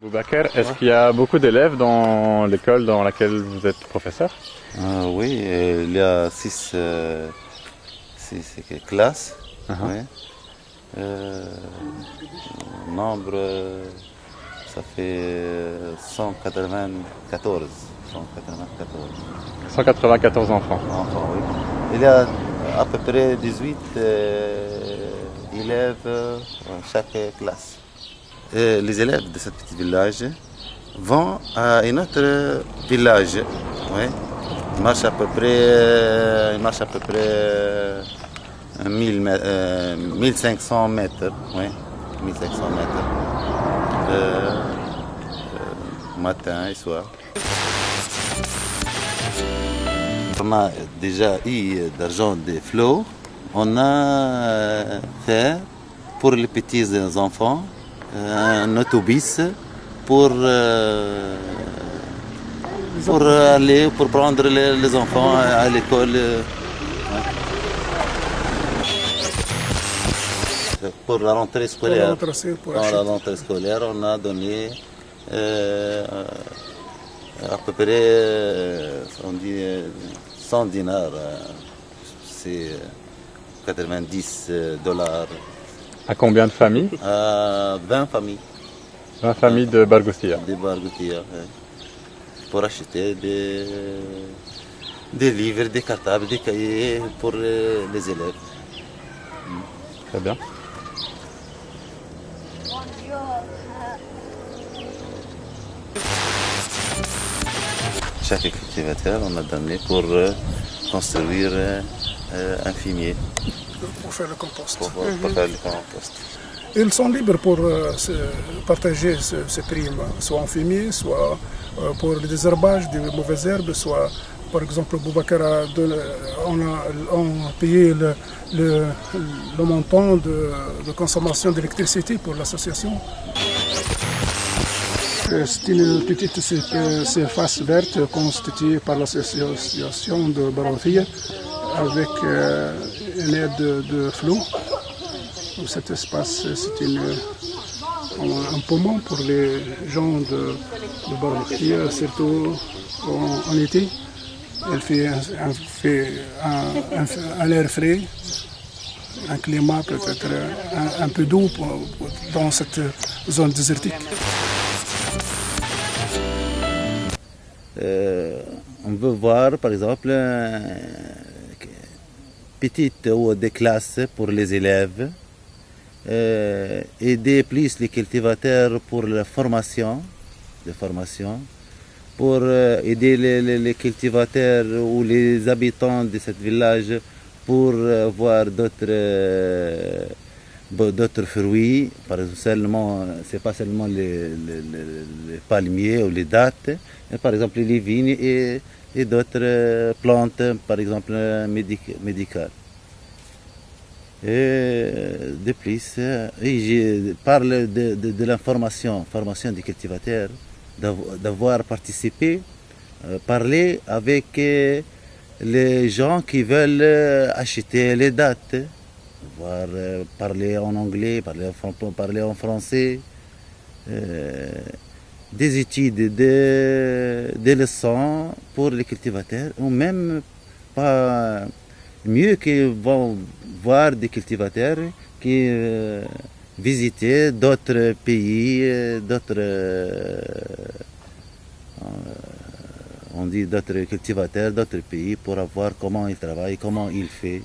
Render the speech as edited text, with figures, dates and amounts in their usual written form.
Boubacar, est-ce qu'il y a beaucoup d'élèves dans l'école dans laquelle vous êtes professeur? Oui, il y a six classes. Uh-huh. Oui. Nombre, ça fait 194. 194 enfants. Enfants, oui. Il y a à peu près 18 élèves dans chaque classe. Et les élèves de ce petit village vont à un autre village. Oui. Ils marchent à peu près 1500 mètres. Oui. 1500 mètres. Matin et soir. On a déjà eu d'argent de flots. On a fait pour les petits enfants un autobus pour prendre les enfants à l'école. Pour la rentrée scolaire. Dans la rentrée scolaire, on a donné à peu près on dit 100 dinars. C'est 90 dollars. À combien de familles? 20 familles. 20 familles de Bargoustia. Des Bargoustia, pour acheter des livres, des cartables, des cahiers pour les élèves. Très bien. Chaque cultivateur, on a donné pour construire un fumier. Pour faire le compost. Pour faire le compost. Ils sont libres pour partager ces primes, soit en fumier, soit pour le désherbage des mauvaises herbes, soit par exemple Boubacar on a payé le montant de consommation d'électricité pour l'association. C'est une petite surface verte constituée par l'association de Bargoustia avec une aide de flot. Cet espace, c'est un poumon pour les gens de Bargoustia, surtout en été. Elle fait un air frais, un climat peut-être un peu doux dans cette zone désertique. On veut voir, par exemple, petites ou des classes pour les élèves, aider plus les cultivateurs pour la formation, pour aider les cultivateurs ou les habitants de ce village pour voir d'autres fruits. Par exemple, c'est pas seulement les palmiers ou les dattes, mais par exemple les vignes et d'autres plantes, par exemple médicales. Et de plus, je parle de l'information, formation des cultivateurs, d'avoir participé, parler avec les gens qui veulent acheter les dattes, parler en anglais, parler en français, des études, des leçons pour les cultivateurs, ou même pas mieux qu'ils vont voir des cultivateurs qui visiter d'autres pays, on dit d'autres cultivateurs, d'autres pays pour voir comment ils travaillent, comment ils font.